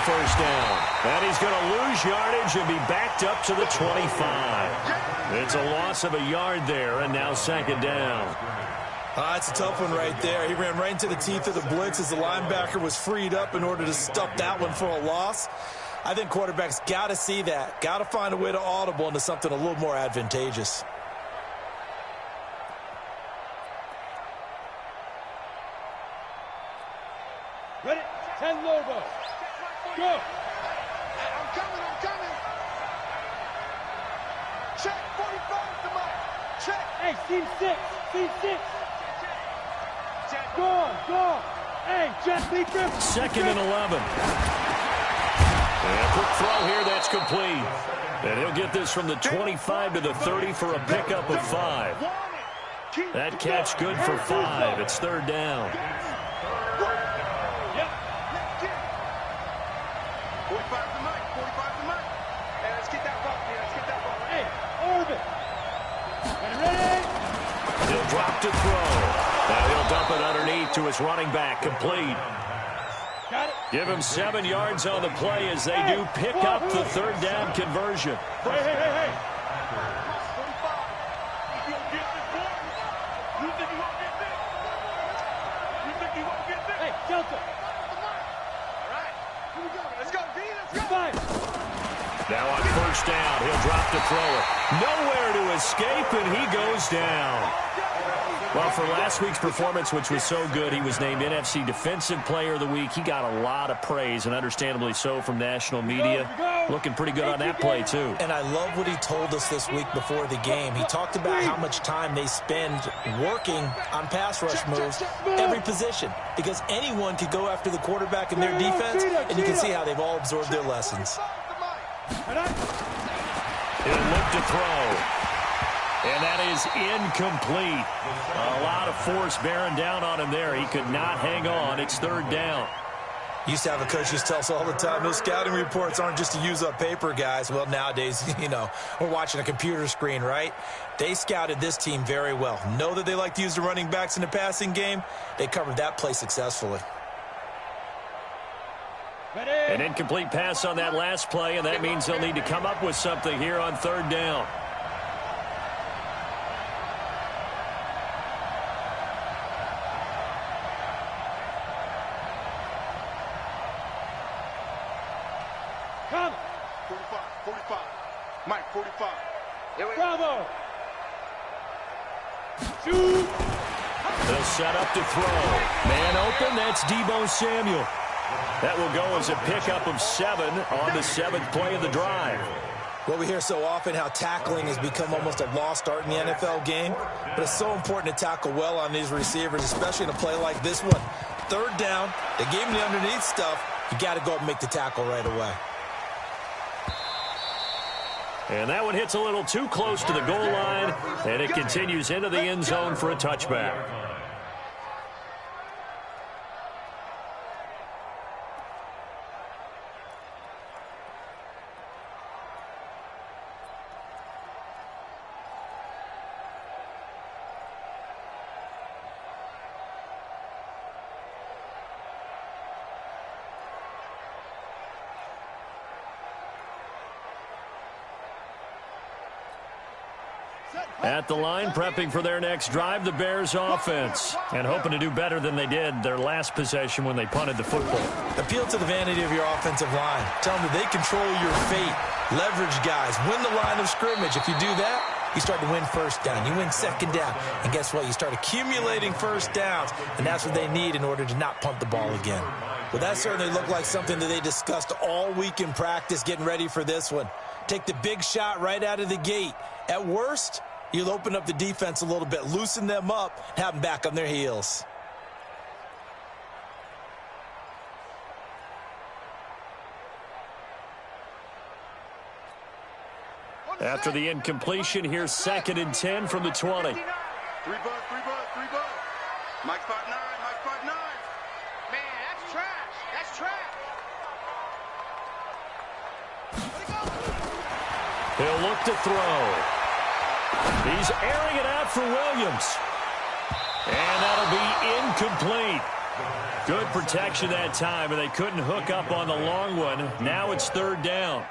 first down. And he's going to lose yardage and be backed up to the 25. It's a loss of a yard there, and now second down. That's a tough one right there. He ran right into the teeth of the blitz as the linebacker was freed up in order to stop that one for a loss. I think quarterbacks got to see that. Got to find a way to audible into something a little more advantageous. Ready? 10 Lobo. Go. I'm coming. Check, 45 to Mike. Check. Hey, C6. Go on. Hey, Jeff, lead grip. Second and 11. And a quick throw here, that's complete. And he'll get this from the 25 to the 30 for a pickup of 5. That catch good for 5. It's third down. 45 to Mike. Hey, let's get that ball. Hey, Orbit. Ready? He'll drop to throw. Now he'll dump it underneath to his running back, complete. Got it. Give him 7 yards on the play as they do pick up the third down conversion. Hey. 45. You gonna get this, boy? You think you won't get this? Hey, Delta. All right, here we go. Let's go, D. Let's go. Fine. Now on first down, he'll drop to throw it. Nowhere to escape, and he goes down. Well, for last week's performance, which was so good, he was named NFC Defensive Player of the Week. He got a lot of praise, and understandably so, from national media. Looking pretty good on that play, too. And I love what he told us this week before the game. He talked about how much time they spend working on pass rush moves, every position, because anyone could go after the quarterback in their defense, and you can see how they've all absorbed their lessons. He'll look to throw. And that is incomplete. A lot of force bearing down on him there. He could not hang on. It's third down. Used to have a coach who tells us all the time, those scouting reports aren't just to use up paper, guys. Well, nowadays, we're watching a computer screen, right? They scouted this team very well. Know that they like to use the running backs in the passing game. They covered that play successfully. An incomplete pass on that last play, and that means they'll need to come up with something here on third down. Come. 45. Mike, 45. Bravo. Shoot. They'll set up to throw. Man open, that's Deebo Samuel. That will go as a pickup of 7 on the 7th play of the drive. Well, we hear so often how tackling has become almost a lost art in the NFL game, but it's so important to tackle well on these receivers, especially in a play like this one. Third down, they gave him the underneath stuff. You got to go up and make the tackle right away. And that one hits a little too close to the goal line, and it continues into the end zone for a touchback. At the line, prepping for their next drive, the Bears offense, and hoping to do better than they did their last possession when they punted the football. Appeal to the vanity of your offensive line. Tell them that they control your fate. Leverage guys. Win the line of scrimmage. If you do that, you start to win first down. You win second down. And guess what? You start accumulating first downs, and that's what they need in order to not punt the ball again. Well, that certainly looked like something that they discussed all week in practice getting ready for this one. Take the big shot right out of the gate. At worst, you'll open up the defense a little bit, loosen them up, and have them back on their heels. After the incompletion, here's 2nd and 10 from the 20. 3 bud. Mike 5'9", Man, that's trash. He'll look to throw. He's airing it out for Williams. And that'll be incomplete. Good protection that time, and they couldn't hook up on the long one. Now it's third down.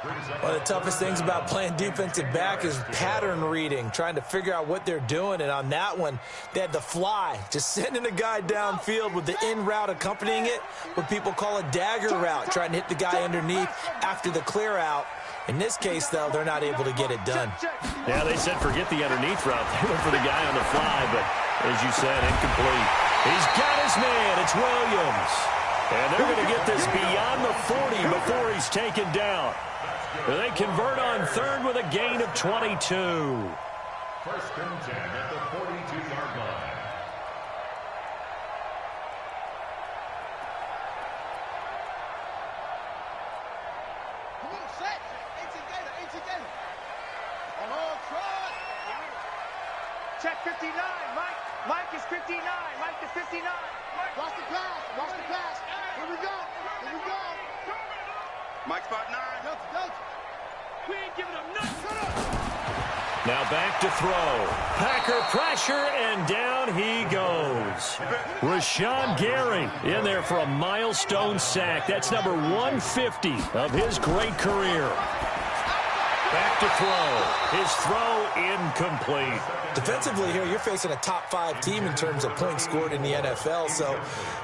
One of the toughest things about playing defensive back is pattern reading, trying to figure out what they're doing. And on that one, they had the fly, just sending a guy downfield with the in route accompanying it, what people call a dagger route, trying to hit the guy underneath after the clear out. In this case, though, they're not able to get it done. Yeah, they said forget the underneath route. They went for the guy on the fly, but as you said, incomplete. He's got his man. It's Williams. And they're going to get this beyond the 40 before he's taken down. They convert on third with a gain of 22. First and 10 at the 42-yard line. Come on, set. 18 Gator. On all trot. Check 59. Mike is 59. Mike to 59. Watch the pass. Here we go. Mike spot 9. Delta. We ain't giving up nothing. Now back to throw. Packer pressure, and down he goes. Rashawn Gary in there for a milestone sack. That's number 150 of his great career. Back to throw. His throw incomplete. Defensively here, you're facing a top-5 team in terms of points scored in the NFL. So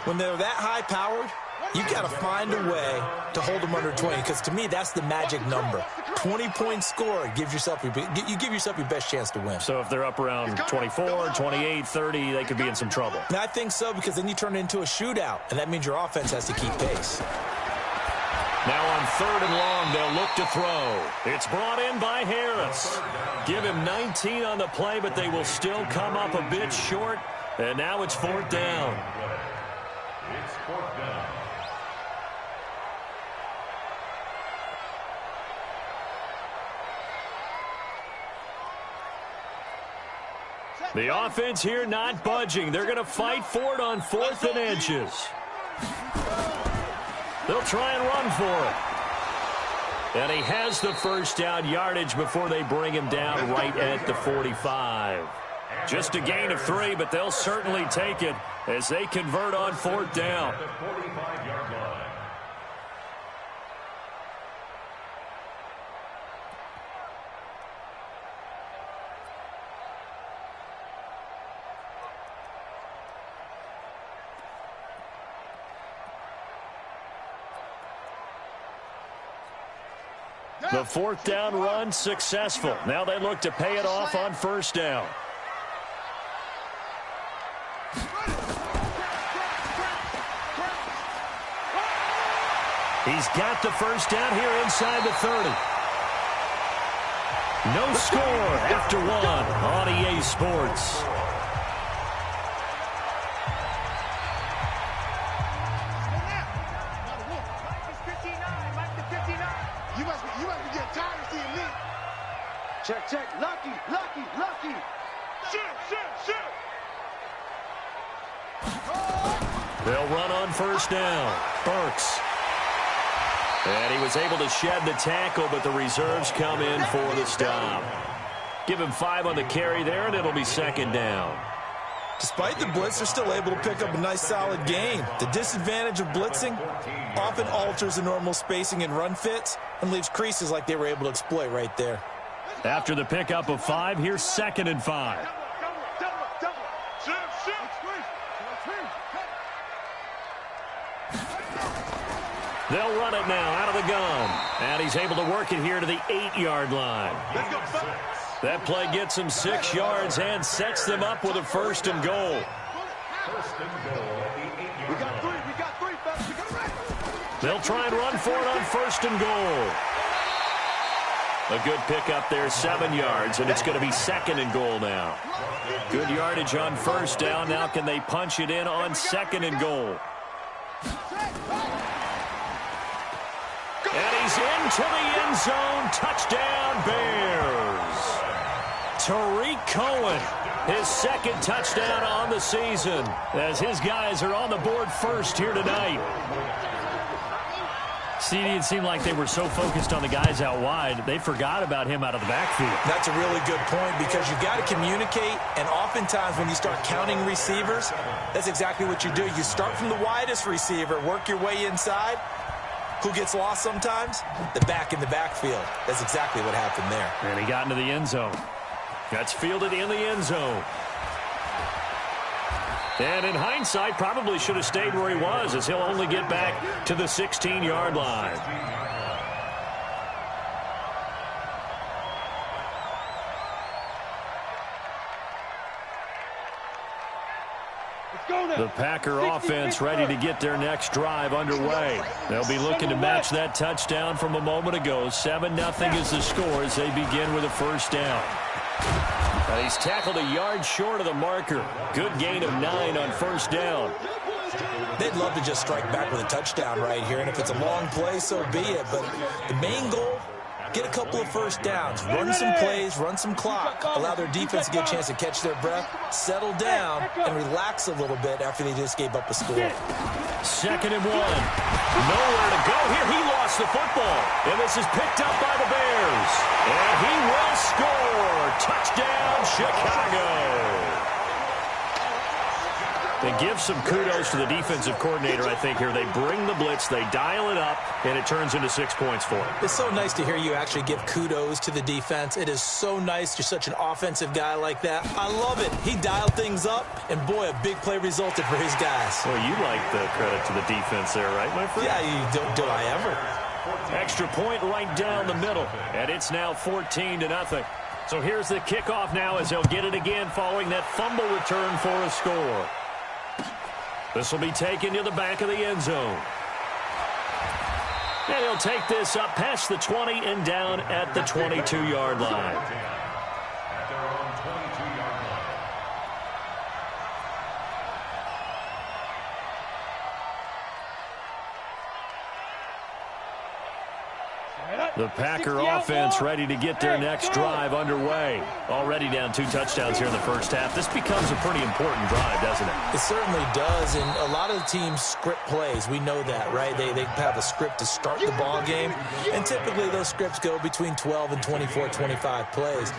when they're that high-powered, you've got to find a way to hold them under 20, because to me, that's the magic number. 20 points scored, you give yourself your best chance to win. So if they're up around 24, 28, 30, they could be in some trouble. And I think so, because then you turn it into a shootout, and that means your offense has to keep pace. Now on third and long, they'll look to throw. It's brought in by Harris. Give him 19 on the play, but they will still come up a bit short. And now it's fourth down. It's fourth down. The offense here not budging. They're going to fight for it on 4th and inches. They'll try and run for it. And he has the first down yardage before they bring him down right at the 45. Just a gain of 3, but they'll certainly take it as they convert on 4th down. The 45-yard line. The 4th down run successful. Now they look to pay it off on first down. He's got the first down here inside the 30. No score after 1 on EA Sports. Check. Lucky. Shoot. They'll run on first down. Burks. And he was able to shed the tackle, but the reserves come in for the stop. Give him 5 on the carry there, and it'll be second down. Despite the blitz, they're still able to pick up a nice, solid gain. The disadvantage of blitzing often alters the normal spacing and run fits and leaves creases like they were able to exploit right there. After the pickup of 5, here's 2nd and 5. They'll run it now out of the gun. And he's able to work it here to the 8-yard line. That play gets him 6 yards and sets them up with a 1st and goal. First and goal at the 8-yard line. We got three, fellas. They'll try and run for it on 1st and goal. A good pickup there, 7 yards, and it's going to be 2nd and goal now. Good yardage on first down. Now can they punch it in on 2nd and goal? And he's into the end zone. Touchdown, Bears. Tariq Cohen, his 2nd touchdown on the season, as his guys are on the board first here tonight. See, it seemed like they were so focused on the guys out wide, they forgot about him out of the backfield. That's a really good point because you've got to communicate, and oftentimes when you start counting receivers, that's exactly what you do. You start from the widest receiver, work your way inside. Who gets lost sometimes? The back in the backfield. That's exactly what happened there. And he got into the end zone. That's fielded in the end zone. And in hindsight, probably should have stayed where he was, as he'll only get back to the 16-yard line. The Packer offense ready to get their next drive underway. They'll be looking to match that touchdown from a moment ago. 7-0 is the score as they begin with a first down. He's tackled a yard short of the marker. Good gain of 9 on first down. They'd love to just strike back with a touchdown right here, and if it's a long play, so be it. But the main goal, get a couple of first downs, run some plays, run some clock, allow their defense to get a chance to catch their breath, settle down, and relax a little bit after they just gave up a score. 2nd and 1. Nowhere to go here. He lost the football, and this is picked up by the Bears. And he will score. Touchdown, Chicago. They give some kudos to the defensive coordinator, I think, here. They bring the blitz, they dial it up, and it turns into 6 points for him. It's so nice to hear you actually give kudos to the defense. It is so nice. You're such an offensive guy like that. I love it. He dialed things up, and boy, a big play resulted for his guys. Well, you like the credit to the defense there, right, my friend? Yeah, do I ever? Extra point right down the middle, and it's now 14-0. So here's the kickoff now as they'll get it again following that fumble return for a score. This will be taken to the back of the end zone. And he'll take this up past the 20 and down at the 22-yard line. At their own 22-yard line. The Packer offense ready to get their next drive underway. Already down 2 touchdowns here in the first half. This becomes a pretty important drive, doesn't it? It certainly does, and a lot of the teams script plays. We know that, right? They have a script to start the ball game, and typically those scripts go between 12 and 24, 25 plays.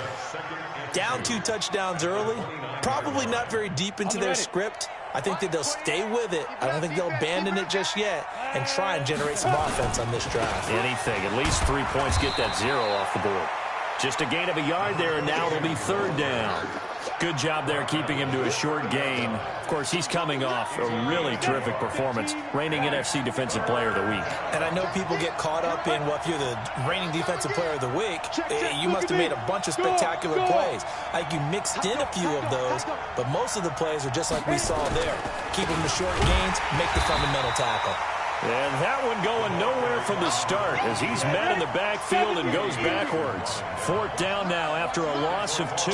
Down 2 touchdowns early, probably not very deep into their script. I think that they'll stay with it. I don't think they'll abandon it just yet and try and generate some offense on this drive. Anything. At least 3 points get that 0 off the board. Just a gain of a yard there, and now it'll be 3rd down. Good job there keeping him to a short gain. Of course, he's coming off a really terrific performance, reigning NFC Defensive Player of the Week. And I know people get caught up in, well, if you're the reigning Defensive Player of the Week, you must have made a bunch of spectacular plays. Like you mixed in a few of those, but most of the plays are just like we saw there. Keep them to short gains, make the fundamental tackle. And that one going nowhere from the start as he's met in the backfield and goes backwards. 4th down now after a loss of 2.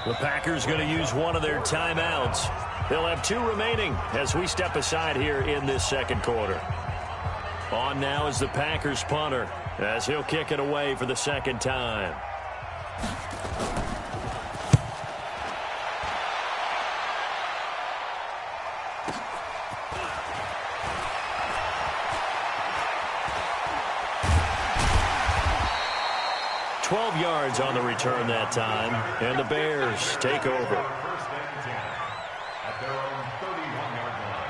The Packers going to use one of their timeouts. They'll have 2 remaining as we step aside here in this second quarter. On now is the Packers punter as he'll kick it away for the second time. Yards on the return that time, and the Bears take over. First and 10 at their own 31-yard line.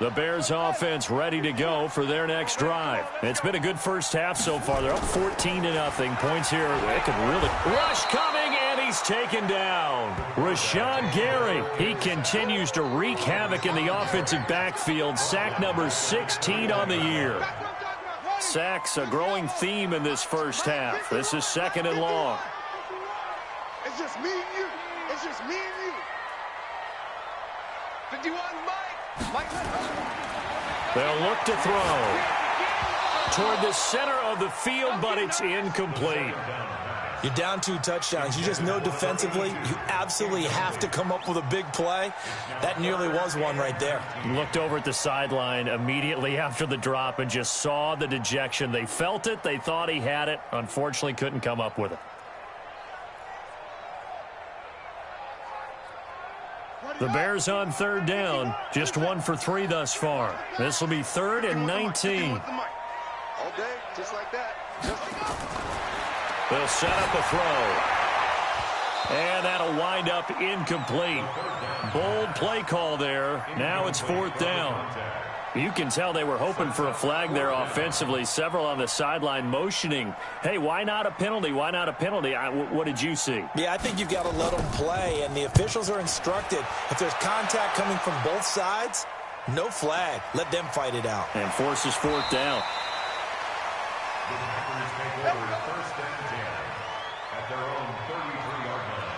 The Bears offense ready to go for their next drive. It's been a good first half so far. They're up 14-0. Points here. They could really... Rush coming, and he's taken down. Rashawn Gary. He continues to wreak havoc in the offensive backfield. Sack number 16 on the year. Sacks a growing theme in this first half. This is 2nd and long. It's just me and you. It's just me and you. 51, Mike. They'll look to throw toward the center of the field, but it's incomplete. You're down 2 touchdowns. You just know defensively you absolutely have to come up with a big play. That nearly was one right there. Looked over at the sideline immediately after the drop and just saw the dejection. They felt it. They thought he had it. Unfortunately, couldn't come up with it. The Bears on 3rd down. Just 1 for 3 thus far. This will be 3rd and 19. All day, just like that. They'll set up a throw. And that'll wind up incomplete. Bold play call there. Now it's 4th down. You can tell they were hoping for a flag there offensively. Several on the sideline motioning, hey, why not a penalty? Why not a penalty? What did you see? Yeah, I think you've got to let them play, and the officials are instructed. If there's contact coming from both sides, no flag. Let them fight it out. And forces 4th down. The Packers take over 1st and 10 at their own 33-yard line.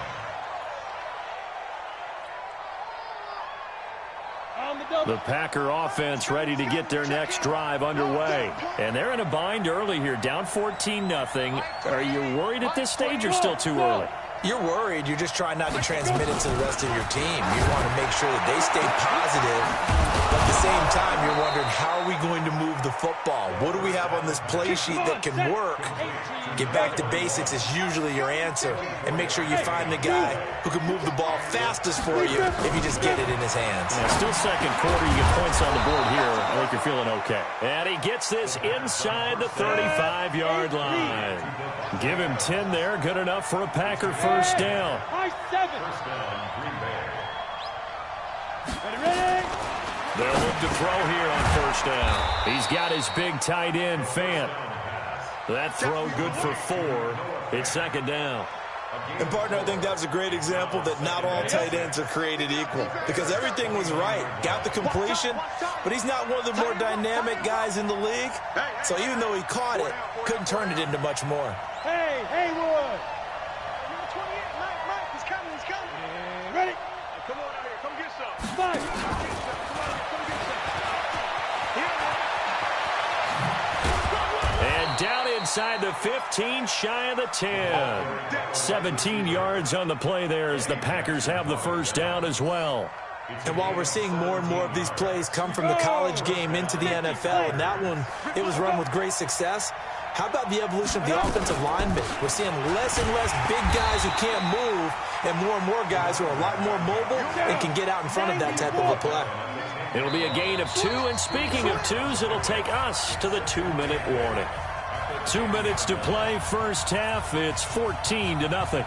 The Packer offense ready to get their next drive underway. And they're in a bind early here, down 14-0. Are you worried at this stage or still too early? You're worried. You're just trying not to transmit it to the rest of your team. You want to make sure that they stay positive. But at the same time, you're wondering, how are we going to move the football? What do we have on this play sheet that can work? Get back to basics is usually your answer. And make sure you find the guy who can move the ball fastest for you if you just get it in his hands. Yeah, still 2nd quarter. You get points on the board here. I think you're feeling okay. And he gets this inside the 35-yard line. Give him 10 there. Good enough for a Packer first down. First down, Green Bay. They'll look to throw here on 1st down. He's got his big tight end, Fant. That throw good for 4. It's 2nd down. And, partner, I think that was a great example that not all tight ends are created equal. Because everything was right. Got the completion, but he's not one of the more dynamic guys in the league. So even though he caught it, couldn't turn it into much more. Hey, Haywood. Number 28, Mike, he's coming. Ready? Come on out here. Come get some. Mike. Come get some. And down inside the 15, shy of the 10. 17 yards on the play there as the Packers have the first down as well. And while we're seeing more and more of these plays come from the college game into the NFL, and that one, it was run with great success, how about the evolution of the offensive linemen? We're seeing less and less big guys who can't move and more guys who are a lot more mobile and can get out in front of that type of a play. It'll be a gain of 2, and speaking of 2s, it'll take us to the 2-minute warning. 2 minutes to play, first half. It's 14-0.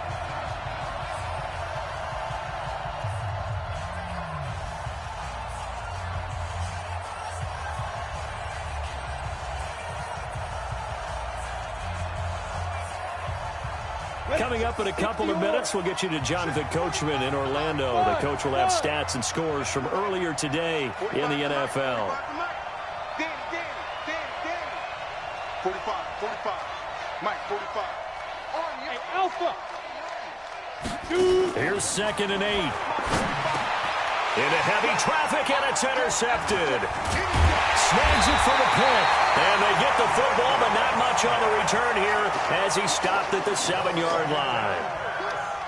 Coming up in a couple of minutes, we'll get you to Jonathan Coachman in Orlando. The coach will have stats and scores from earlier today in the NFL. Danny. 45. Mike, 45. Hey, Alpha. Here's 2nd and 8. Into heavy traffic, and it's intercepted. Snags it for the pick. And they get the football, but not much on the return here as he stopped at the 7-yard line.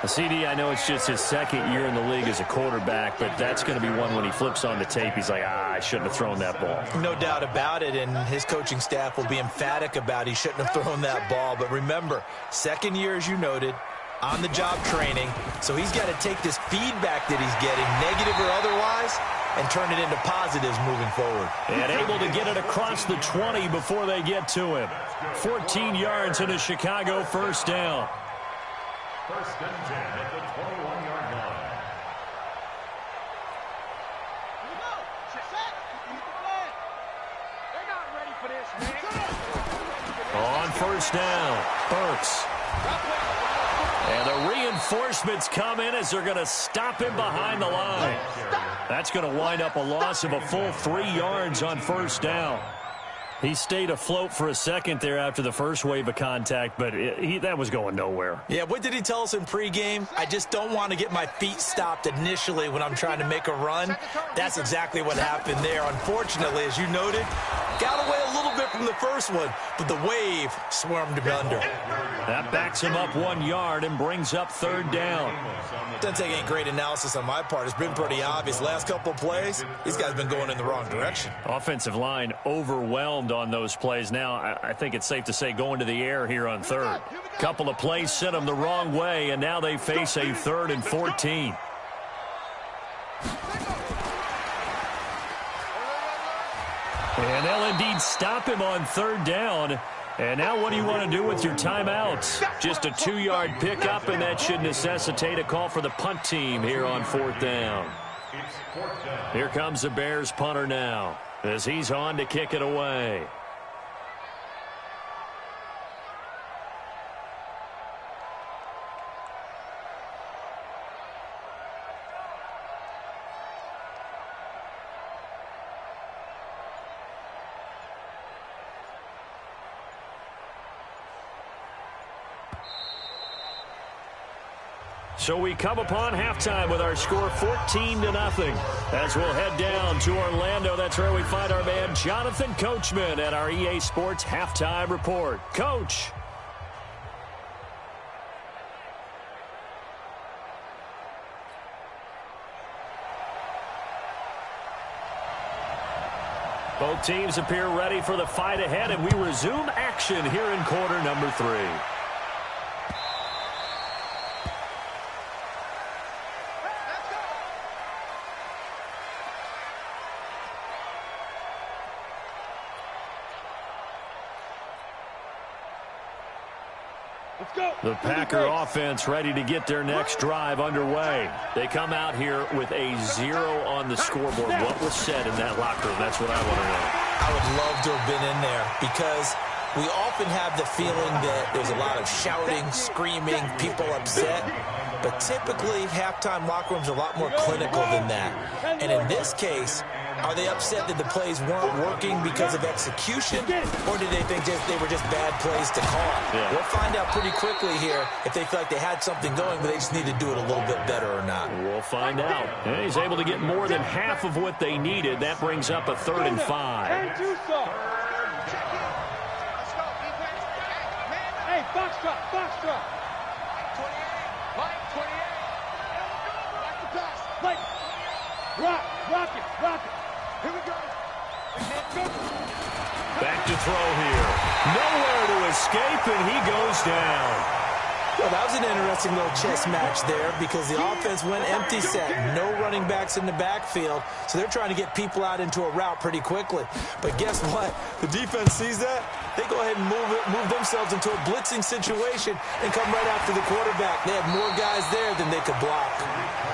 CD, I know it's just his 2nd year in the league as a quarterback, but that's going to be one when he flips on the tape. He's like, I shouldn't have thrown that ball. No doubt about it, and his coaching staff will be emphatic about he shouldn't have thrown that ball. But remember, 2nd year, as you noted, on-the-job training, so he's got to take this feedback that he's getting, negative or otherwise, and turn it into positives moving forward. And able to get it across the 20 before they get to him. 14 yards into Chicago, first down. First and 10 at the 21-yard line. They're not ready for this, man. On first down, Burks. And the reinforcements come in as they're going to stop him behind the line. That's going to wind up a loss of a full 3 yards on first down. He stayed afloat for a second there after the first wave of contact, but that was going nowhere. Yeah, what did he tell us in pregame? I just don't want to get my feet stopped initially when I'm trying to make a run. That's exactly what happened there. Unfortunately, as you noted, got away a little bit from the first one, but the wave swarmed him under. That backs him up 1 yard and brings up third down. Doesn't take any great analysis on my part. It's been pretty obvious. Last couple of plays, these guys have been going in the wrong direction. Offensive line overwhelmed on those plays. Now, I think it's safe to say going to the air here on third. Couple of plays sent them the wrong way, and now they face a 3rd and 14. And they'll indeed stop him on third down. And now what do you want to do with your timeouts? Just a 2-yard pickup, and that should necessitate a call for the punt team here on 4th down. Here comes the Bears punter now as he's on to kick it away. So we come upon halftime with our score 14-0 as we'll head down to Orlando. That's where we find our man Jonathan Coachman at our EA Sports Halftime Report. Coach. Both teams appear ready for the fight ahead, and we resume action here in quarter number 3. The Packer offense ready to get their next drive underway. They come out here with a 0 on the scoreboard. What was said in that locker room? That's what I want to know. I would love to have been in there because we often have the feeling that there's a lot of shouting, screaming, people upset. But typically, halftime locker rooms are a lot more clinical than that. And in this case, are they upset that the plays weren't working because of execution, or did they think they were just bad plays to call? Yeah. We'll find out pretty quickly here if they feel like they had something going, but they just need to do it a little bit better or not. We'll find out. And he's able to get more than half of what they needed. That brings up a 3rd and 5. Hey, box drop, box drop. 28. Back to pass. Like, rock it. Here we go. Back to throw here. Nowhere to escape, and he goes down. Well, that was an interesting little chess match there because the offense went empty set. No running backs in the backfield, so they're trying to get people out into a route pretty quickly. But guess what? The defense sees that. They go ahead and move themselves into a blitzing situation and come right after the quarterback. They had more guys there than they could block.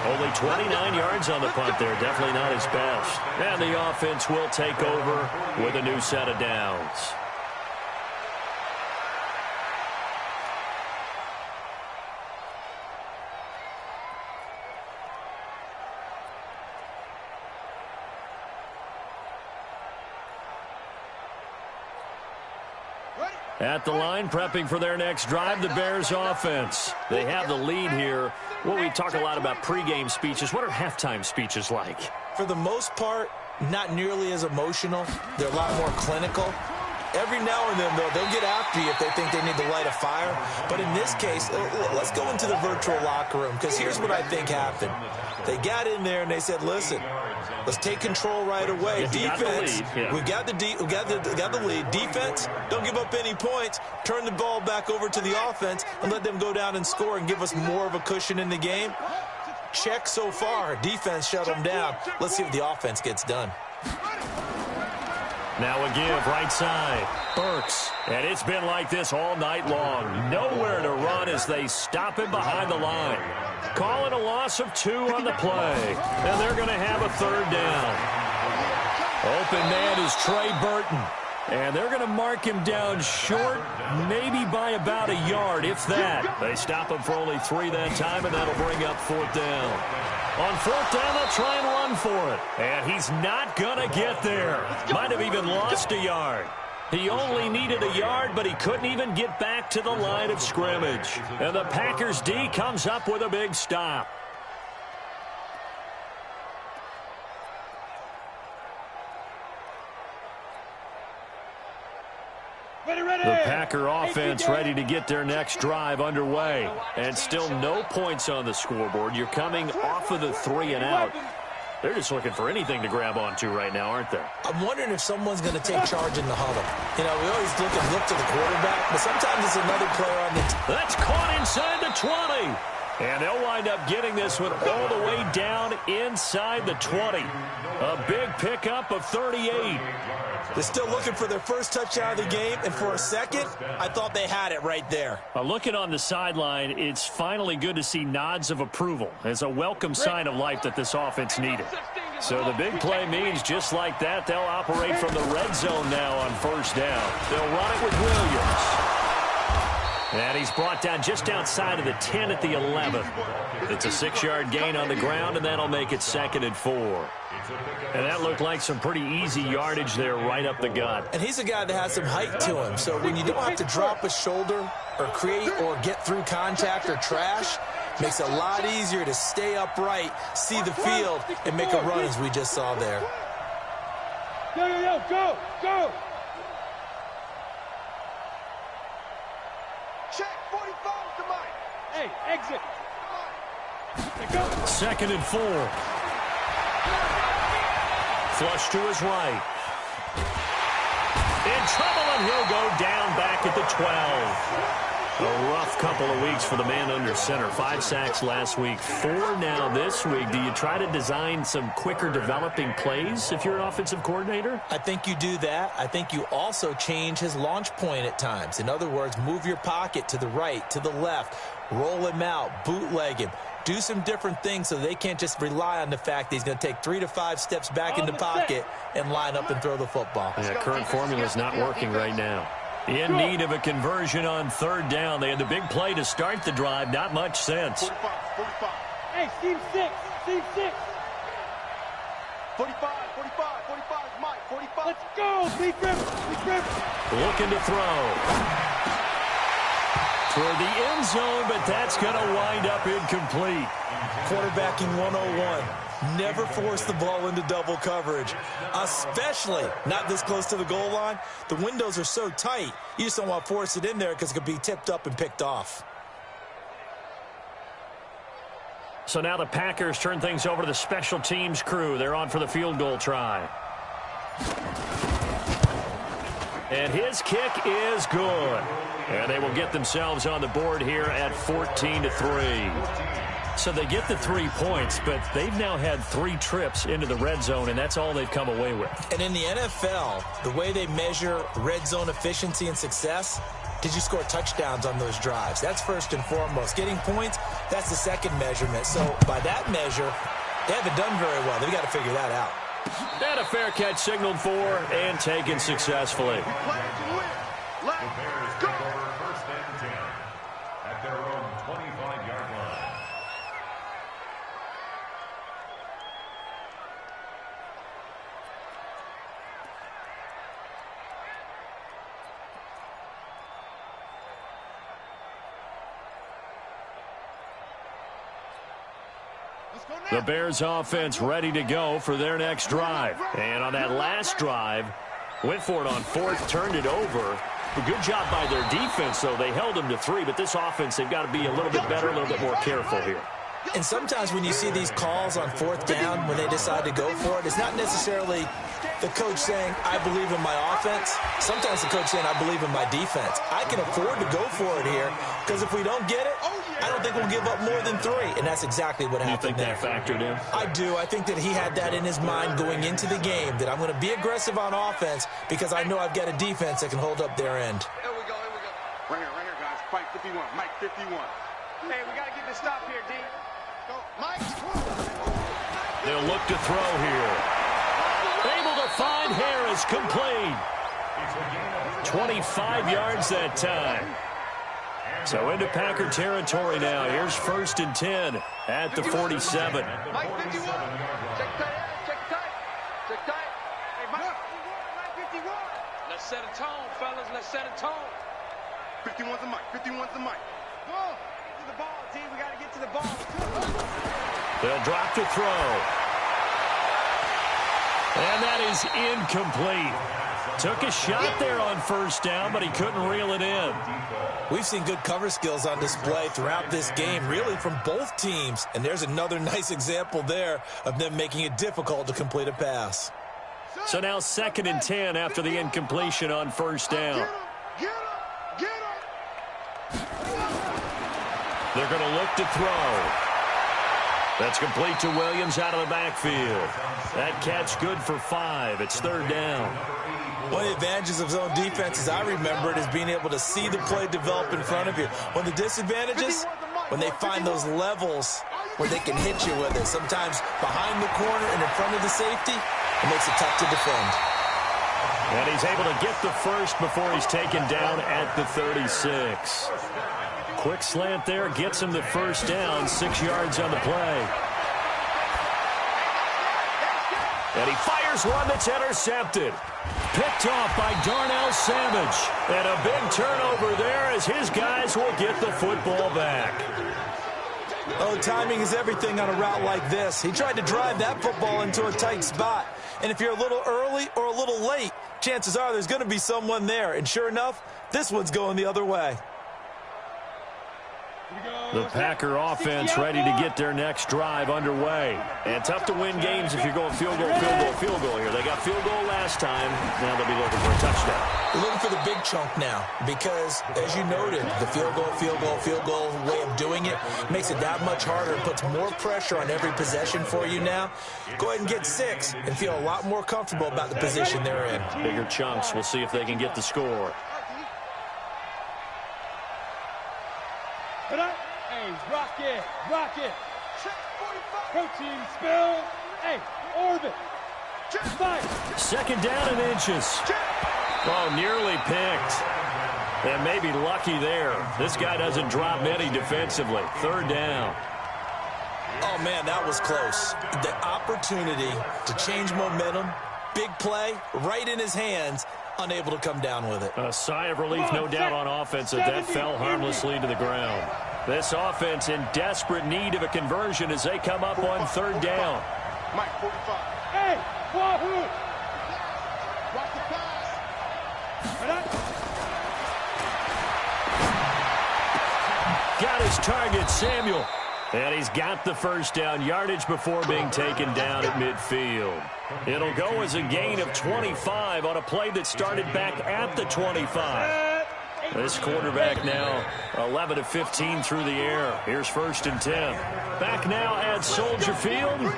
Only 29 yards on the punt there. Definitely not his best. And the offense will take over with a new set of downs. At the line, prepping for their next drive, the Bears offense. They have the lead here. Well, we talk a lot about pregame speeches. What are halftime speeches like? For the most part, not nearly as emotional. They're a lot more clinical. Every now and then, though, they'll get after you if they think they need to light a fire. But in this case, let's go into the virtual locker room, because here's what I think happened. They got in there and they said, listen, let's take control right away. Defense, we've got the lead. Defense, don't give up any points. Turn the ball back over to the offense and let them go down and score and give us more of a cushion in the game. Check so far. Defense shut them down. Let's see what the offense gets done. Now a give, right side. Burks. And it's been like this all night long. Nowhere to run as they stop him behind the line. Calling a loss of 2 on the play. And they're going to have a 3rd down. Open man is Trey Burton. And they're going to mark him down short, maybe by about a yard, if that. They stop him for only 3 that time, and that'll bring up 4th down. On 4th down, they'll try and run for it. And he's not going to get there. Might have even lost a yard. He only needed a yard, but he couldn't even get back to the line of scrimmage. And the Packers D comes up with a big stop. The Packer offense ready to get their next drive underway. And still no points on the scoreboard. You're coming off of the 3 and out. They're just looking for anything to grab onto right now, aren't they? I'm wondering if someone's going to take charge in the huddle. You know, we always look to the quarterback, but sometimes it's another player on the team. That's caught inside the 20. And they'll wind up getting this one all the way down inside the 20. A big pickup of 38. They're still looking for their first touchdown of the game, and for a second, I thought they had it right there. Looking on the sideline, it's finally good to see nods of approval as a welcome sign of life that this offense needed. So the big play means just like that, they'll operate from the red zone now on first down. They'll run it with Williams. And he's brought down just outside of the 10 at the 11. It's a 6-yard gain on the ground, and that'll make it 2nd and 4. And that looked like some pretty easy yardage there right up the gut. And he's a guy that has some height to him, so when you don't have to drop a shoulder or create or get through contact or trash, makes it a lot easier to stay upright, see the field, and make a run as we just saw there. Yo, go, go! Check 45 to Mike. Hey, exit. 2nd and 4. Flush to his right. In trouble, and he'll go down back at the 12. A rough couple of weeks for the man under center. 5 sacks last week, 4 now this week. Do you try to design some quicker developing plays if you're an offensive coordinator? I think you do that. I think you also change his launch point at times. In other words, move your pocket to the right, to the left, roll him out, bootleg him. Do some different things so they can't just rely on the fact that he's going to take 3 to 5 steps back in the pocket and line up and throw the football. Yeah, current formula is not working right now. In need of a conversion on 3rd down. They had the big play to start the drive. Not much sense. 45. Hey, team 6. 45, Mike, 45. Let's go, Big Griffin. Looking to throw. For the end zone, but that's going to wind up incomplete. Quarterbacking 101. Never force the ball into double coverage, especially not this close to the goal line. The windows are so tight, you just don't want to force it in there because it could be tipped up and picked off. So now the Packers turn things over to the special teams crew. They're on for the field goal try. And his kick is good. And they will get themselves on the board here at 14-3. So they get the 3 points, but they've now had 3 trips into the red zone, and that's all they've come away with. And in the NFL, the way they measure red zone efficiency and success, did you score touchdowns on those drives? That's first and foremost. Getting points, that's the second measurement. So by that measure, they haven't done very well. They've got to figure that out. And a fair catch signaled for and taken successfully. Let's go. First and 10 at their own 25-yard line. The Bears offense ready to go for their next drive. And on that last drive, went for it on 4th, turned it over. A good job by their defense, though. They held them to 3, but this offense, they've got to be a little bit better, a little bit more careful here. And sometimes when you see these calls on 4th down, when they decide to go for it, it's not necessarily the coach saying, I believe in my offense. Sometimes the coach saying, I believe in my defense. I can afford to go for it here because if we don't get it, I don't think we'll give up more than 3. And that's exactly what happened there. You think that factored in? I do. I think that he had that in his mind going into the game, that I'm going to be aggressive on offense because I know I've got a defense that can hold up their end. Here we go. Right here, guys. Mike 51. Mike 51. Hey, we got to get this stop here, D. Go, Mike. They'll look to throw here. Able to find Harris, complete. 25 yards that time. So into Packer territory now. Here's 1st and 10 at the 47. Mike 51. Check tight. Check tight. Check tight. Hey, Mike 51. No, Let's set a tone, fellas. Let's set a tone. 51's the mic. 51's the mic. Go. Get to the ball, team. We got to get to the ball. They'll drop to throw. And that is incomplete. Took a shot there on first down, but he couldn't reel it in. We've seen good cover skills on display throughout this game, really from both teams. And there's another nice example there of them making it difficult to complete a pass. So now 2nd and 10 after the incompletion on first down. They're going to look to throw. That's complete to Williams out of the backfield. That catch good for 5. It's 3rd down. One of the advantages of zone defense, as I remember it, is being able to see the play develop in front of you. One of the disadvantages, when they find those levels where they can hit you with it, sometimes behind the corner and in front of the safety, it makes it tough to defend. And he's able to get the first before he's taken down at the 36. Quick slant there, gets him the first down, 6 yards on the play. And he fires one that's intercepted. Picked off by Darnell Savage. And a big turnover there as his guys will get the football back. Oh, timing is everything on a route like this. He tried to drive that football into a tight spot. And if you're a little early or a little late, chances are there's going to be someone there. And sure enough, this one's going the other way. The Packer offense ready to get their next drive underway. And tough to win games if you're going field goal, field goal, field goal here. They got field goal last time. Now they'll be looking for a touchdown. They're looking for the big chunk now because, as you noted, the field goal way of doing it makes it that much harder. It puts more pressure on every possession for you now. Go ahead and get 6 and feel a lot more comfortable about the position they're in. Bigger chunks. We'll see if they can get the score. Hey, rock it, rock it. Protein spill. Hey, orbit. 2nd down and inches. Oh, nearly picked. And maybe lucky there. This guy doesn't drop many defensively. 3rd down. Oh, man, that was close. The opportunity to change momentum, big play, right in his hands, unable to come down with it. A sigh of relief, no doubt, on offense that that fell harmlessly to the ground. This offense in desperate need of a conversion as they come up on 3rd down. Mike, 45. Hey, Wahoo! Watch the pass. Got his target, Samuel. And he's got the first down, yardage before being taken down at midfield. It'll go as a gain of 25 on a play that started back at the 25. This quarterback now 11 of 15 through the air. Here's 1st and 10. Back now at Soldier Field.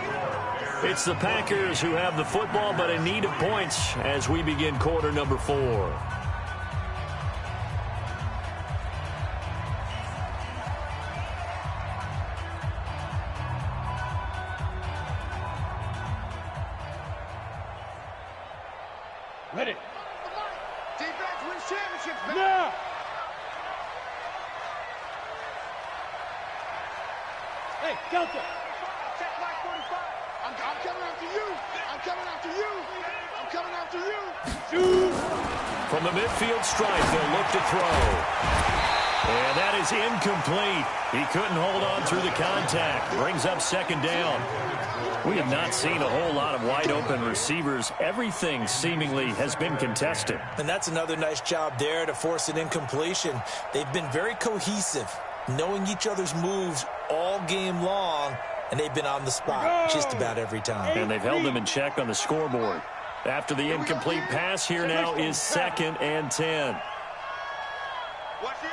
It's the Packers who have the football but in need of points as we begin quarter number 4. Ready. Defense wins championships, man. Now. Hey, Delta. Check Mike 45. I'm coming after you. I'm coming after you. I'm coming after you. Shoot. From the midfield stripe, they'll look to throw. And that is incomplete. He couldn't hold on through the contact. Brings up 2nd down. We have not seen a whole lot of wide-open receivers. Everything seemingly has been contested. And that's another nice job there to force an incompletion. They've been very cohesive, knowing each other's moves all game long, and they've been on the spot just about every time. And they've held them in check on the scoreboard. After the incomplete pass, here now is 2nd and 10. Watch the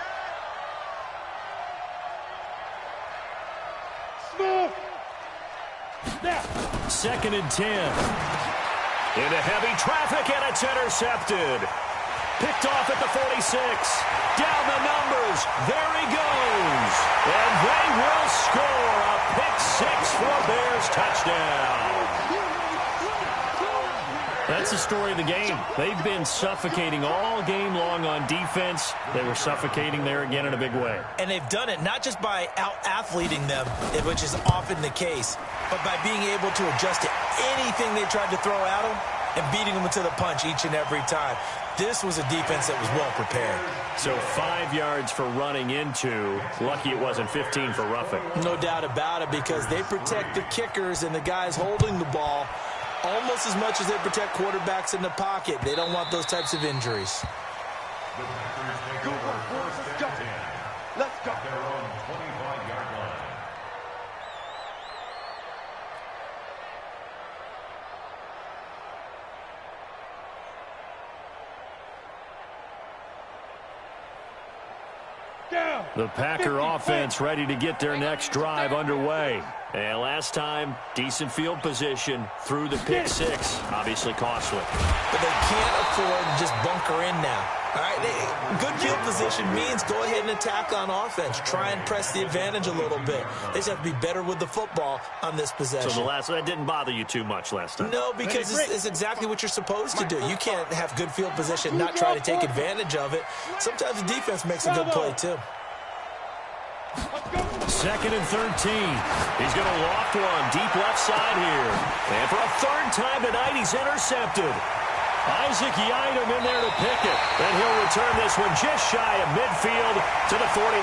Smooth. 2nd and 10. Into heavy traffic, and it's intercepted. Picked off at the 46. Down the numbers. There he goes. And they will score a pick-6 for a Bears touchdown. That's the story of the game. They've been suffocating all game long on defense. They were suffocating there again in a big way. And they've done it not just by out-athleting them, which is often the case, but by being able to adjust to anything they tried to throw at them and beating them to the punch each and every time. This was a defense that was well prepared. So 5 yards for running into. Lucky it wasn't 15 for roughing. No doubt about it, because they protect the kickers and the guys holding the ball almost as much as they protect quarterbacks in the pocket. They don't want those types of injuries. The Packers take over first and 10. Let's go. At their own 25-yard line. Down. The Packer offense ready to get their next drive underway. And last time, decent field position through the pick six. Obviously costly. But they can't afford to just bunker in now. All right, good field position means go ahead and attack on offense. Try and press the advantage a little bit. They just have to be better with the football on this possession. So that didn't bother you too much last time? No, because it's exactly what you're supposed to do. You can't have good field position and not try to take advantage of it. Sometimes the defense makes a good play, too. 2nd and 13. He's going to loft one deep left side here. And for a third time tonight, he's intercepted. Isaac Yiadom in there to pick it. And he'll return this one just shy of midfield to the 49.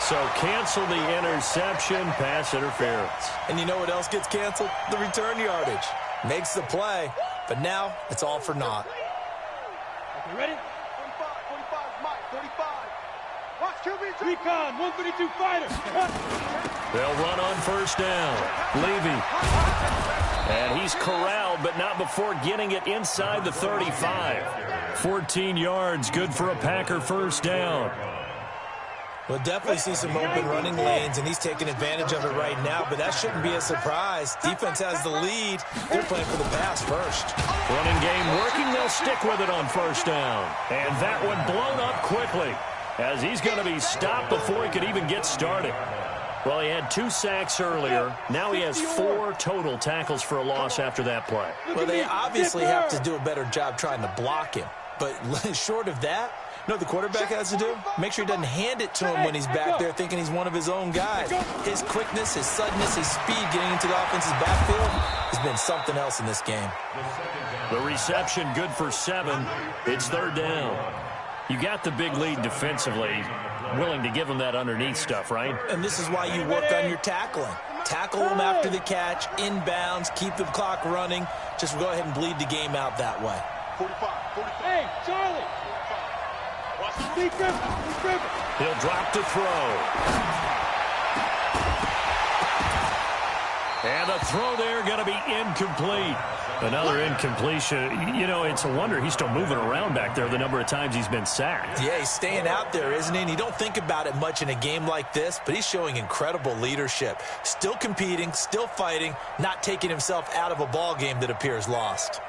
So cancel the interception, pass interference. And you know what else gets canceled? The return yardage. Makes the play, but now it's all for naught. Okay, ready? 45, 45, Mike, 35. Watch QB. Recon, 132 fighter. They'll run on first down. Levy. And he's corralled, but not before getting it inside the 35. 14 yards, good for a Packer first down. We'll definitely see some open running lanes, and he's taking advantage of it right now, but that shouldn't be a surprise. Defense has the lead. They're playing for the pass first. Running game working, they'll stick with it on first down. And that one blown up quickly, as he's going to be stopped before he could even get started. Well, he had 2 sacks earlier. Now he has 4 total tackles for a loss after that play. Well, they obviously have to do a better job trying to block him. But short of that, you know what the quarterback has to do? Make sure he doesn't hand it to him when he's back there thinking he's one of his own guys. His quickness, his suddenness, his speed getting into the offense's backfield has been something else in this game. The reception good for 7. It's third down. You got the big lead defensively. Willing to give him that underneath stuff, right? And this is why you work on your tackling. Tackle them after the catch, inbounds, keep the clock running. Just go ahead and bleed the game out that way. 45, 45. Hey, Charlie. Be careful. He'll drop to throw. And the throw there going to be incomplete. Another incompletion. You know, it's a wonder he's still moving around back there the number of times he's been sacked. Yeah, he's staying out there, isn't he? And you don't think about it much in a game like this, but he's showing incredible leadership. Still competing, still fighting, not taking himself out of a ball game that appears lost.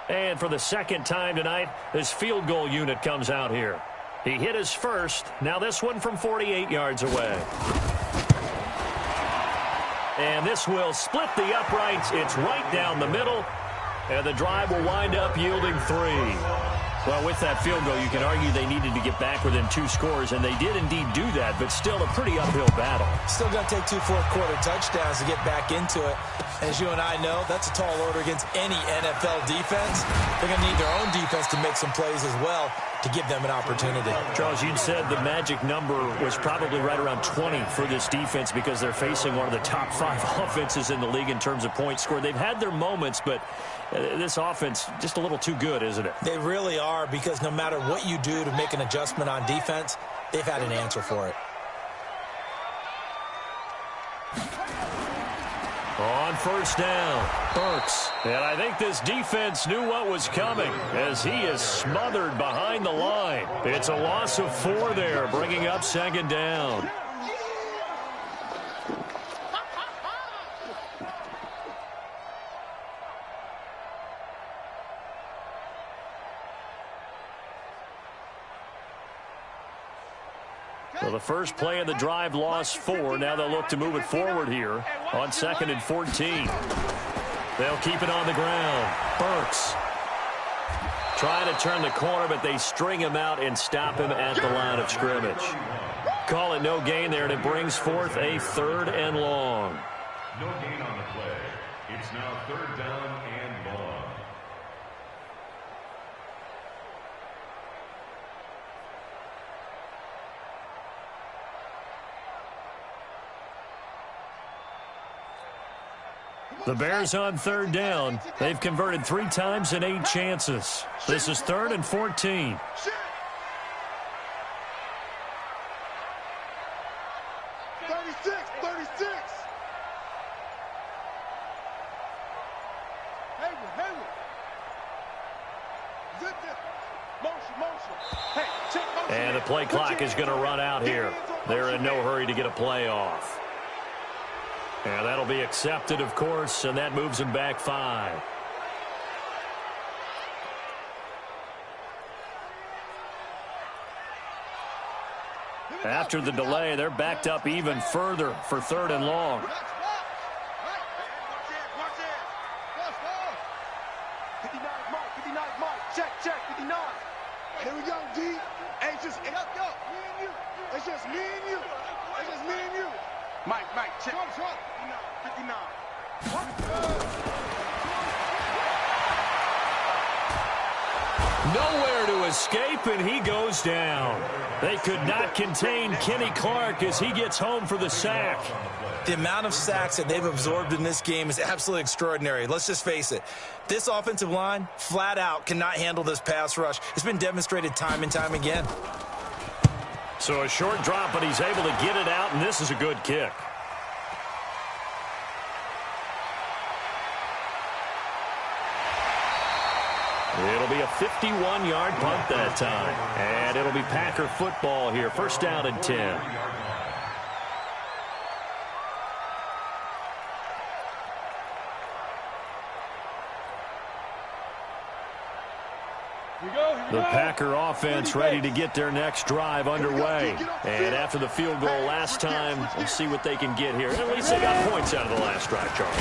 And for the second time tonight, this field goal unit comes out here. He hit his first. Now this one from 48 yards away. And this will split the uprights. It's right down the middle. And the drive will wind up yielding 3. Well, with that field goal, you can argue they needed to get back within 2 scores, and they did indeed do that, but still a pretty uphill battle. Still got to take 2 fourth-quarter touchdowns to get back into it. As you and I know, that's a tall order against any NFL defense. They're going to need their own defense to make some plays as well to give them an opportunity. Charles, you said the magic number was probably right around 20 for this defense because they're facing one of the top 5 offenses in the league in terms of points scored. They've had their moments, but this offense just a little too good, isn't it? They really are, because no matter what you do to make an adjustment on defense, they've had an answer for it. On first down, Burks. And I think this defense knew what was coming as he is smothered behind the line. It's a loss of 4 there, bringing up second down. So the first play of the drive lost 4. Now they'll look to move it forward here on 2nd and 14. They'll keep it on the ground. Burks. Trying to turn the corner, but they string him out and stop him at the line of scrimmage. Call it no gain there, and it brings forth a 3rd and long. No gain on the play. It's now 3rd down and long. The Bears on 3rd down. They've converted 3 times in 8 chances. This is 3rd and 14. And the play clock is going to run out here. They're in no hurry to get a play off. And that'll be accepted, of course, and that moves them back 5. After the delay, they're backed up even further for 3rd and long. 59, Mike. Check, 59. Here we go, D. Hey, just, me and you. It's just me and you. Mike, check. 59. Nowhere to escape, and he goes down. They could not contain Kenny Clark as he gets home for the sack. The amount of sacks that they've absorbed in this game is absolutely extraordinary. Let's just face it. This offensive line, flat out, cannot handle this pass rush. It's been demonstrated time and time again. So a short drop, but he's able to get it out, and this is a good kick. It'll be a 51-yard punt that time. And it'll be Packer football here. 1st down and 10. The Packer offense ready to get their next drive underway. And after the field goal last time, we'll see what they can get here. At least they got points out of the last drive, Charles.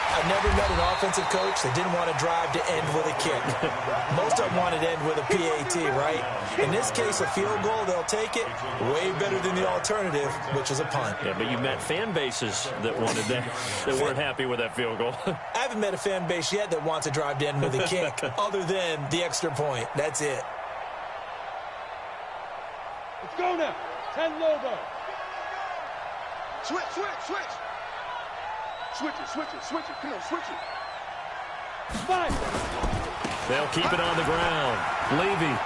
I've never met an offensive coach that didn't want to drive to end with a kick. Most of them want to end with a PAT, right? In this case, a field goal, they'll take it. Way better than the alternative, which is a punt. Yeah, but you've met fan bases that wanted that weren't happy with that field goal. I haven't met a fan base yet that wants to drive to end with a kick, other than the extra point. That's it. Let's go now. 10 logo. Switch. Switch it. Come on, switch it. 5. They'll keep it on the ground. Levy.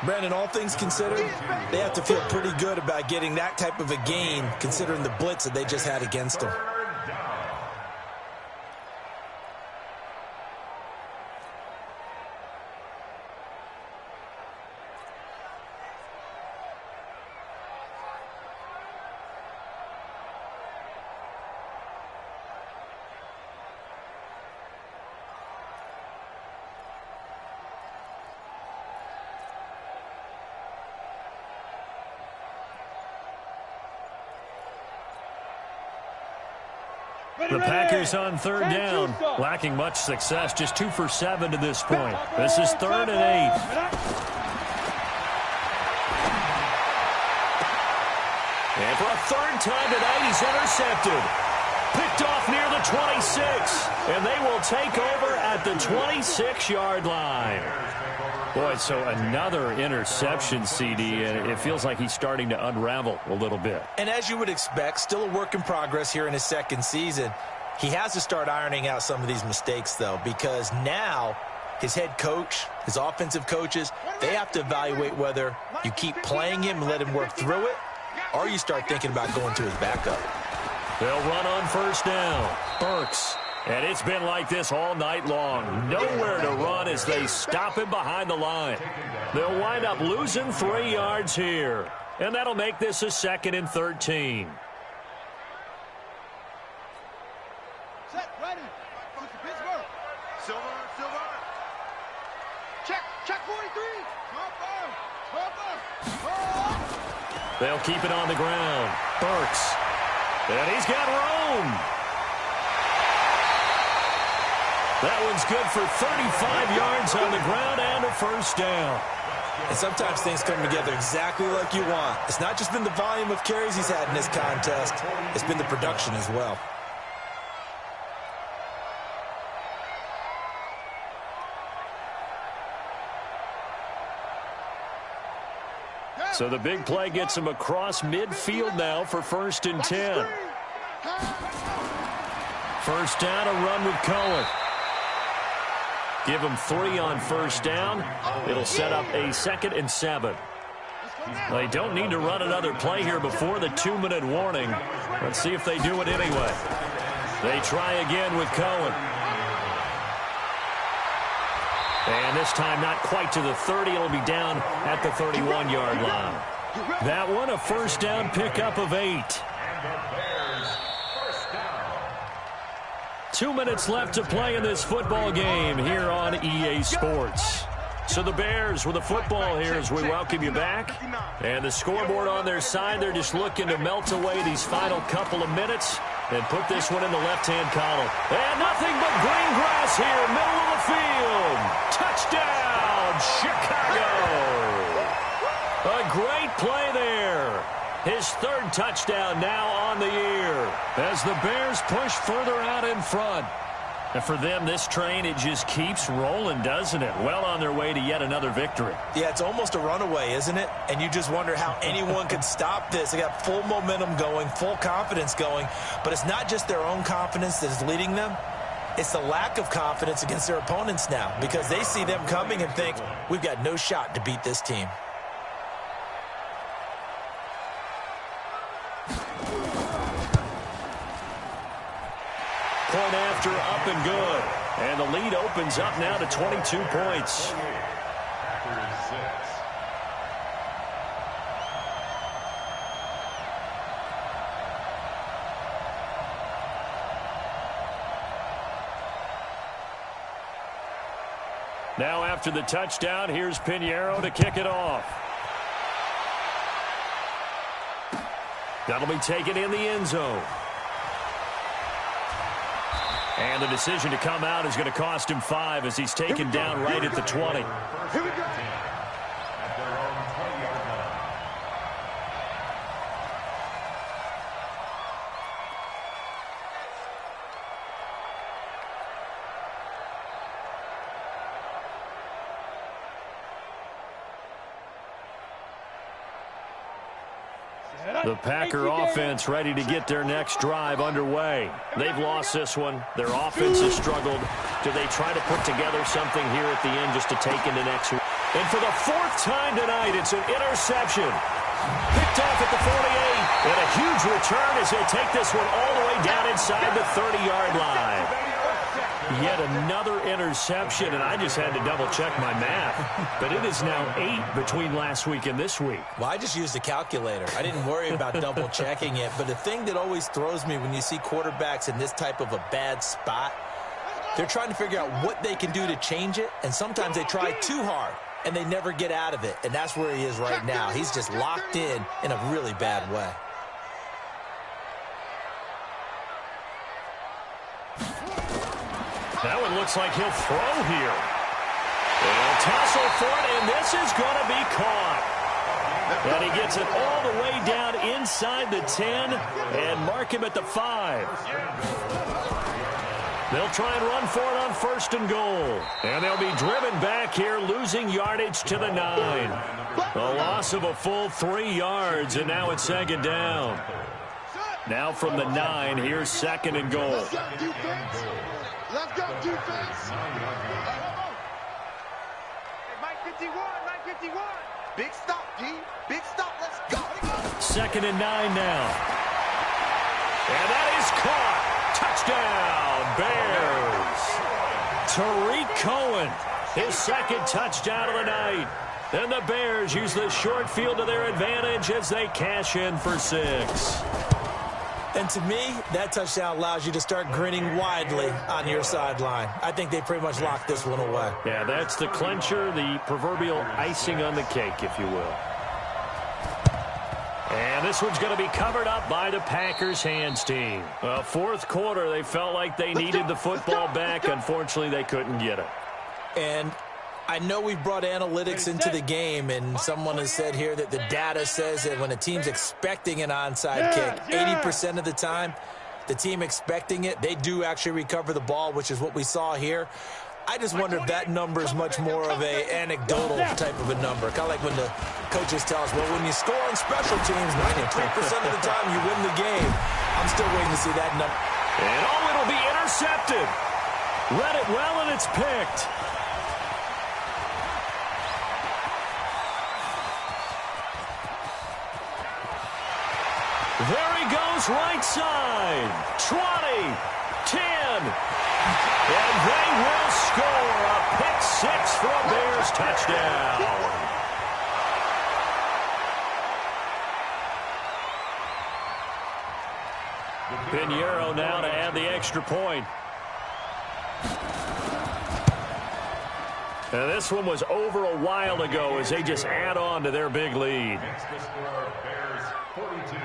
Brandon, all things considered, they have to feel pretty good about getting that type of a gain, considering the blitz that they just had against them. The Packers on 3rd down, lacking much success, just 2 for 7 to this point. This is 3rd and 8. And for a 3rd time tonight, he's intercepted. Picked off near the 26, and they will take over at the 26-yard line. Boy, so another interception, CD, and it feels like he's starting to unravel a little bit. And as you would expect, still a work in progress here in his 2nd season. He has to start ironing out some of these mistakes, though, because now his head coach, his offensive coaches, they have to evaluate whether you keep playing him and let him work through it, or you start thinking about going to his backup. They'll run on 1st down. Burks. And it's been like this all night long. Nowhere to run as they stop him behind the line. They'll wind up losing 3 yards here. And that'll make this a 2nd and 13. Set, ready. Pittsburgh. Silver. Check 43. Jumper. They'll keep it on the ground. Burks. And he's got room. That one's good for 35 yards on the ground and a first down. And sometimes things come together exactly like you want. It's not just been the volume of carries he's had in this contest. It's been the production as well. So the big play gets him across midfield now for 1st and 10. First down, a run with Cohen. Give him 3 on first down. It'll set up a 2nd and 7. They don't need to run another play here before the 2-minute warning. Let's see if they do it anyway. They try again with Cohen. And this time not quite to the 30. It'll be down at the 31-yard line. That one, a first down pickup of 8. 2 minutes left to play in this football game here on EA Sports. So the Bears with the football here as we welcome you back. And the scoreboard on their side, they're just looking to melt away these final couple of minutes and put this one in the left-hand column. And nothing but green grass here, middle of the field. Touchdown, Chicago. A great play there. His 3rd touchdown now on the year as the Bears push further out in front. And for them, this train, it just keeps rolling, doesn't it? Well on their way to yet another victory. Yeah, it's almost a runaway, isn't it? And you just wonder how anyone could stop this. They got full momentum going, full confidence going. But it's not just their own confidence that is leading them. It's the lack of confidence against their opponents now because they see them coming and think, we've got no shot to beat this team. Point after, up and good. And the lead opens up now to 22 points. Now after the touchdown, here's Pinheiro to kick it off. That'll be taken in the end zone. And the decision to come out is going to cost him 5 as he's taken down right at the 20. Here we go. The Packer offense ready to get their next drive underway. They've lost this one. Their offense has struggled. Do they try to put together something here at the end just to take into next week? And for the 4th time tonight, it's an interception. Picked off at the 48. And a huge return as he'll take this one all the way down inside the 30-yard line. Yet another interception, and I just had to double-check my math. But it is now 8 between last week and this week. Well, I just used a calculator. I didn't worry about double-checking it. But the thing that always throws me when you see quarterbacks in this type of a bad spot, they're trying to figure out what they can do to change it, and sometimes they try too hard, and they never get out of it. And that's where he is right now. He's just locked in a really bad way. That one looks like he'll throw here. They'll tussle for it, and this is going to be caught. And he gets it all the way down inside the 10 and mark him at the 5. They'll try and run for it on 1st and goal. And they'll be driven back here, losing yardage to the 9. A loss of a full 3 yards, and now it's 2nd down. Now from the 9, here's 2nd and goal. Let's go, defense. Mike 51, Mike 51. Big stop, D. Big stop. Let's go. 2nd and 9 now. And that is caught. Touchdown, Bears. Tariq Cohen, his 2nd touchdown of the night. And the Bears use the short field to their advantage as they cash in for 6. And to me, that touchdown allows you to start grinning widely on your sideline. I think they pretty much locked this one away. Yeah, that's the clincher, the proverbial icing on the cake, if you will. And this one's going to be covered up by the Packers hands team. Fourth quarter, they felt like they needed the football back. Unfortunately, they couldn't get it. And I know we've brought analytics into the game, and someone has said here that the data says that when a team's expecting an onside kick, 80% of the time, the team expecting it, they do actually recover the ball, which is what we saw here. I just wonder if that number is much more of an anecdotal type of a number. Kind of like when the coaches tell us, well, when you score on special teams, 93% of the time you win the game. I'm still waiting to see that number. And it'll be intercepted. Read it well, and it's picked. There he goes, right side. 20, 10. And they will score a pick six for a Bears touchdown. Pinheiro now to add the extra point. And this one was over a while ago as they just add on to their big lead. Makes the score Bears 42,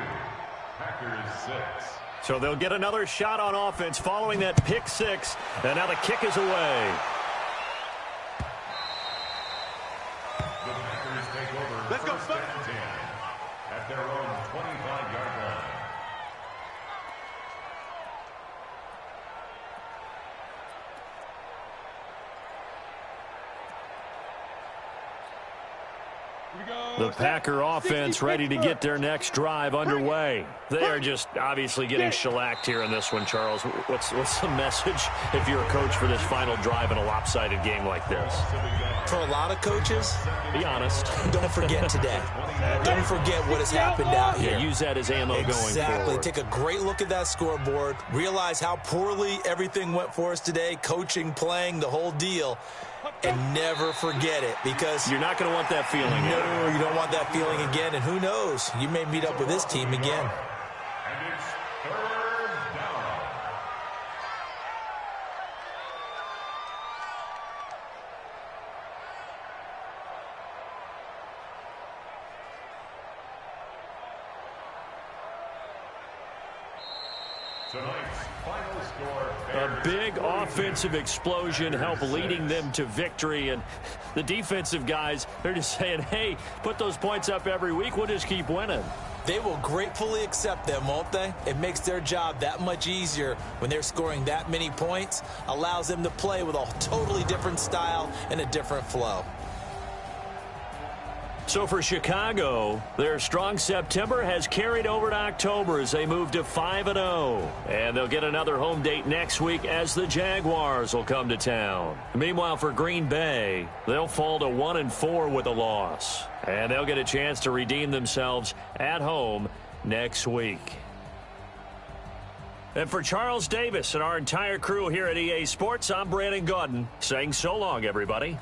Packers 6. So they'll get another shot on offense following that pick six. And now the kick is away. The Packers take over first and 10 at their own 25-yard line. The Packer offense ready to get their next drive underway. They are just obviously getting shellacked here in this one, Charles. What's the message if you're a coach for this final drive in a lopsided game like this? For a lot of coaches, be honest. Don't forget today. Don't forget what has happened out here. Yeah, use that as ammo going forward. Exactly. Take a great look at that scoreboard. Realize how poorly everything went for us today. Coaching, playing, the whole deal. And never forget it, because you're not going to want that feeling. No, you don't want that feeling again. And who knows? You may meet up with this team again. And it's third down. Tonight's final score. A big offensive explosion helped leading them to victory. And the defensive guys, they're just saying, hey, put those points up every week. We'll just keep winning. They will gratefully accept them, won't they? It makes their job that much easier when they're scoring that many points. Allows them to play with a totally different style and a different flow. So for Chicago, their strong September has carried over to October as they move to 5-0. And they'll get another home date next week as the Jaguars will come to town. Meanwhile, for Green Bay, they'll fall to 1-4 with a loss. And they'll get a chance to redeem themselves at home next week. And for Charles Davis and our entire crew here at EA Sports, I'm Brandon Gaudin saying so long, everybody.